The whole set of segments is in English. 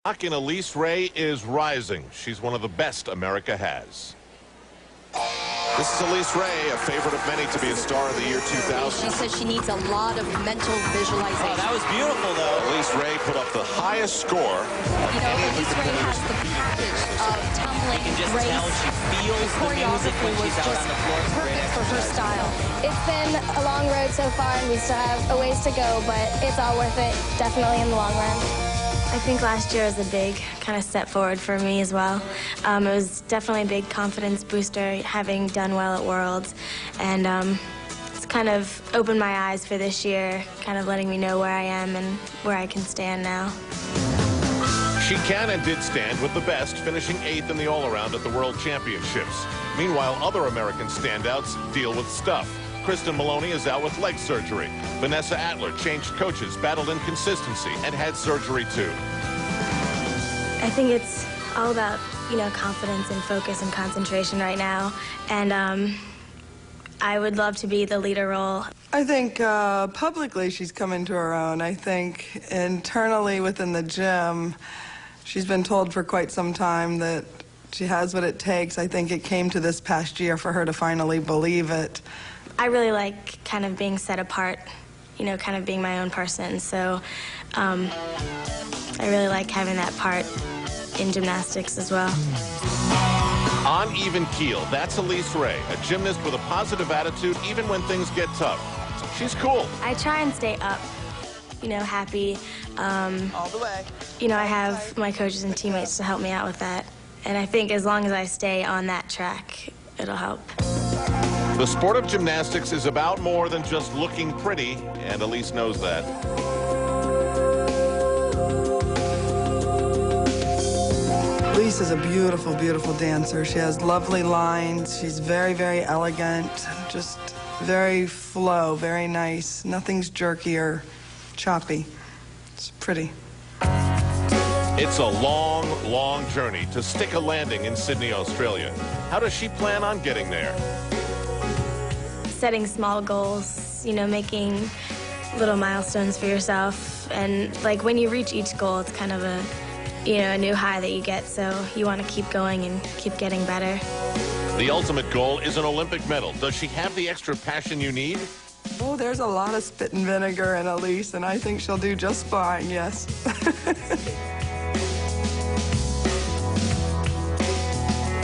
In Elise Ray is rising. She's one of the best America has. This is Elise Ray, a favorite of many to be a star of the year 2000. She says she needs a lot of mental visualization. Oh, that was beautiful, though. Elise Ray put up the highest score. You know, Elise Ray has the package of tumbling, You can just race. tell she feels the music when she's out on the floor. It's Perfect for her style. It's been a long road so far, and we still have a ways to go, but it's all worth it, definitely in the long run. I think last year was a big kind of step forward for me as well. It was definitely a big confidence booster, having done well at Worlds, and it's kind of opened my eyes for this year, kind of letting me know where I am and where I can stand now. She can and did stand with the best, finishing 8th in the all-around at the World Championships. Meanwhile, other American standouts deal with stuff. Kristen Maloney is out with leg surgery. Vanessa Atler changed coaches, battled inconsistency, and had surgery too. I think it's all about, confidence and focus and concentration right now, and I would love to be the leader role. I think publicly she's come into her own. I think internally within the gym, she's been told for quite some time that she has what it takes. I think it came to this past year for her to finally believe it. I really like kind of being set apart, kind of being my own person. So I really like having that part in gymnastics as well. On even keel, that's Elise Ray, a gymnast with a positive attitude even when things get tough. She's cool. I try and stay up, happy. All the way. I have my coaches and teammates to help me out with that. And I think as long as I stay on that track, it'll help. The sport of gymnastics is about more than just looking pretty, and Elise knows that. Elise is a beautiful, beautiful dancer. She has lovely lines. She's very, very elegant, just very flow, very nice. Nothing's jerky or choppy. It's pretty. It's a long, long journey to stick a landing in Sydney, Australia. How does she plan on getting there? Setting small goals, making little milestones for yourself. And like when you reach each goal, it's kind of a new high that you get. So you want to keep going and keep getting better. The ultimate goal is an Olympic medal. Does she have the extra passion you need? Oh, there's a lot of spit and vinegar in Elise, and I think she'll do just fine, yes.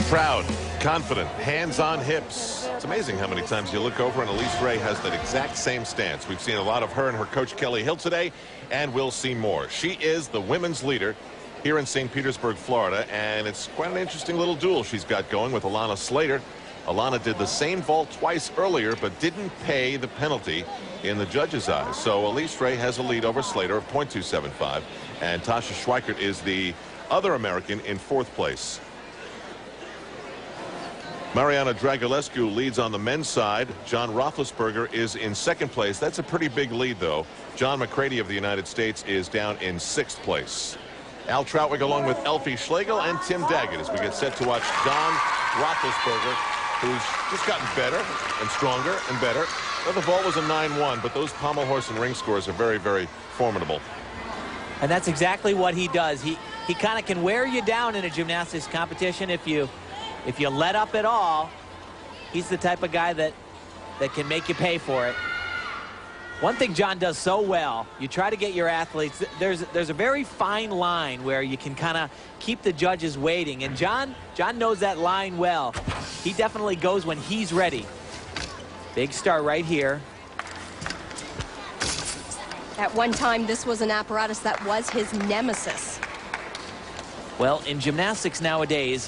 Proud, confident, hands on hips. It's amazing how many times you look over and Elise Ray has that exact same stance. We've seen a lot of her and her coach Kelly Hill today, and we'll see more. She is the women's leader here in St. Petersburg, Florida, and it's quite an interesting little duel she's got going with Alana Slater. Alana did the same vault twice earlier, but didn't pay the penalty in the judges' eyes. So Elise Ray has a lead over Slater of .275, and Tasha Schweikert is the other American in 4th place. Mariana Dragulescu leads on the men's side. John Roethlisberger is in 2nd place. That's a pretty big lead, though. John McCready of the United States is down in 6th place. Al Troutwig along with Elfie Schlegel and Tim Daggett as we get set to watch John Roethlisberger, who's just gotten better and stronger and better. Well, the vault was a 9-1, but those pommel horse and ring scores are very, very formidable. And that's exactly what he does. He kind of can wear you down in a gymnastics competition if you let up at all. He's the type of guy that can make you pay for it. One thing John does so well, you try to get your athletes, there's a very fine line where you can kind of keep the judges waiting, and John knows that line well. He definitely goes when he's ready. Big start right here. At one time, this was an apparatus that was his nemesis. Well, in gymnastics nowadays,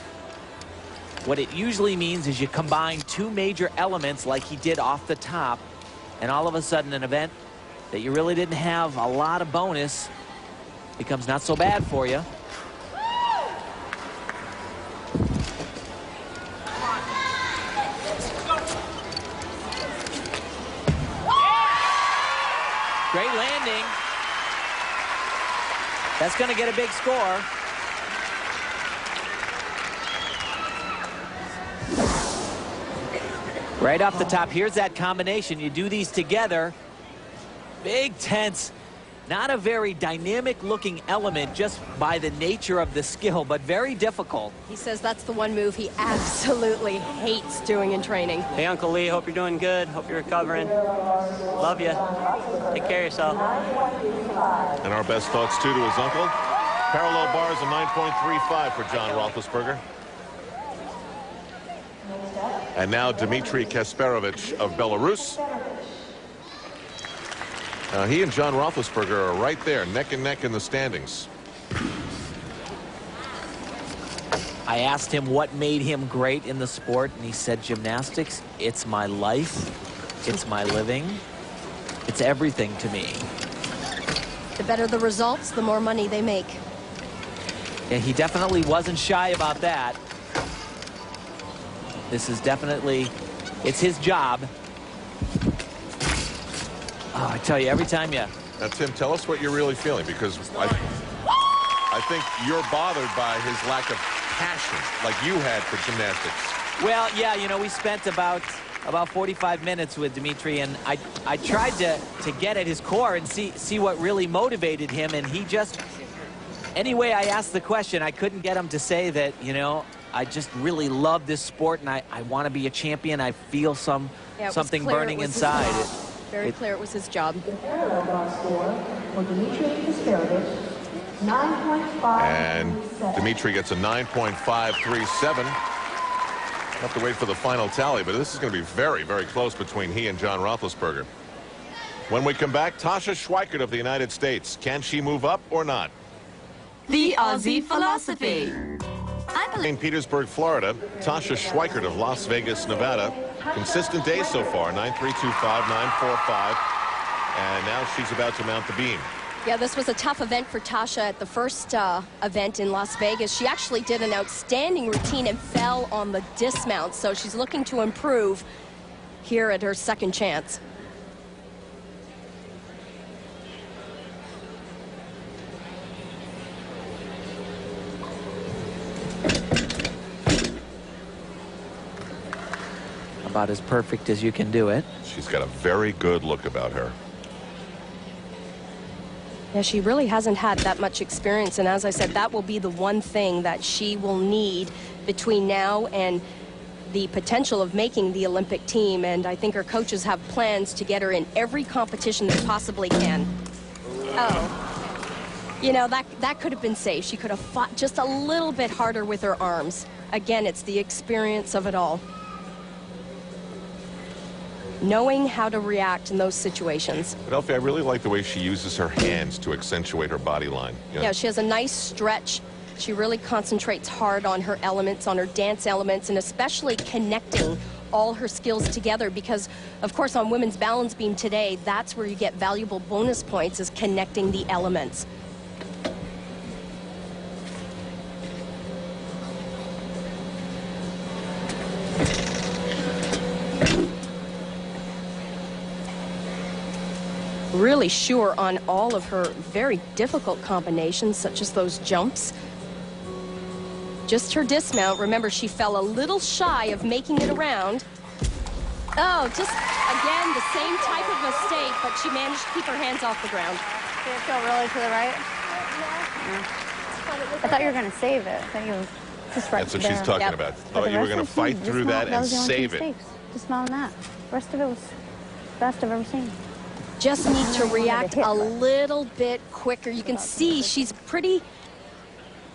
what it usually means is you combine 2 major elements like he did off the top, and all of a sudden an event that you really didn't have a lot of bonus becomes not so bad for you. Great landing. That's going to get a big score. Right off the top, here's that combination. You do these together. Big, tense Not a very dynamic looking element just by the nature of the skill, but very difficult. He says that's the one move he absolutely hates doing in training. Hey, Uncle Lee, hope you're doing good. Hope you're recovering. Love you. Take care of yourself. And our best thoughts, too, to his uncle. Parallel bars of 9.35 for John Roethlisberger. And now Dmitry Kasparovich of Belarus. He and John Roethlisberger are right there, neck and neck in the standings. I asked him what made him great in the sport, and he said gymnastics. It's my life. It's my living. It's everything to me. The better the results, the more money they make. Yeah, he definitely wasn't shy about that. This is definitely, it's his job. Oh, I tell you, every time you... Now, Tim, tell us what you're really feeling, because I think you're bothered by his lack of passion like you had for gymnastics. Well, yeah, you know, we spent about 45 minutes with Dmitry, and I tried to get at his core and see what really motivated him, and he just... Any way I asked the question, I couldn't get him to say that, you know, I just really love this sport, and I want to be a champion. I feel something burning inside. Very clear it was his job. And Dmitry gets a 9.537. Have to wait for the final tally, but this is going to be very, very close between he and John Roethlisberger. When we come back, Tasha Schweikert of the United States. Can she move up or not? The Aussie philosophy. St. Petersburg, Florida, Tasha Schweikert of Las Vegas, Nevada. Consistent day so far, 9.325, 9.45, and now she's about to mount the beam. Yeah, this was a tough event for Tasha at the first event in Las Vegas. She actually did an outstanding routine and fell on the dismount, so she's looking to improve here at her second chance. About as perfect as you can do it. She's got a very good look about her. Yeah, she really hasn't had that much experience, and as I said, that will be the one thing that she will need between now and the potential of making the Olympic team, and I think her coaches have plans to get her in every competition they possibly can. Oh, you know, that could have been safe. She could have fought just a little bit harder with her arms. Again, it's the experience of it all. Knowing how to react in those situations. But Elfie, I really like the way she uses her hands to accentuate her body line. You know? Yeah, she has a nice stretch. She really concentrates hard on her elements, on her dance elements, and especially connecting all her skills together, because, of course, on women's balance beam today, that's where you get valuable bonus points, is connecting the elements. Really sure on all of her very difficult combinations, such as those jumps. Just her dismount. Remember, she fell a little shy of making it around. Oh, just, again, the same type of mistake, but she managed to keep her hands off the ground. Did it feel really to the right? Yeah. I thought you were going to save it. I thought you were just right. That's what she's talking about. Thought you were going to fight through that and save it. Just smaller than that. The rest of it was the best I've ever seen. Just need to react a little bit quicker. You can see she's pretty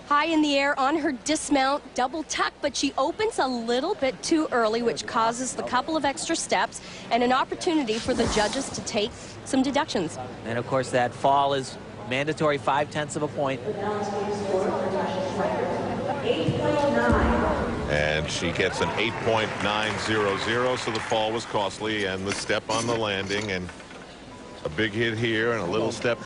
high in the air on her dismount, double tuck, but she opens a little bit too early, which causes the couple of extra steps and an opportunity for the judges to take some deductions. And of course, that fall is mandatory 0.5 of a point. And she gets an 8.900, so the fall was costly, and the step on the landing, and a big hit here and a little step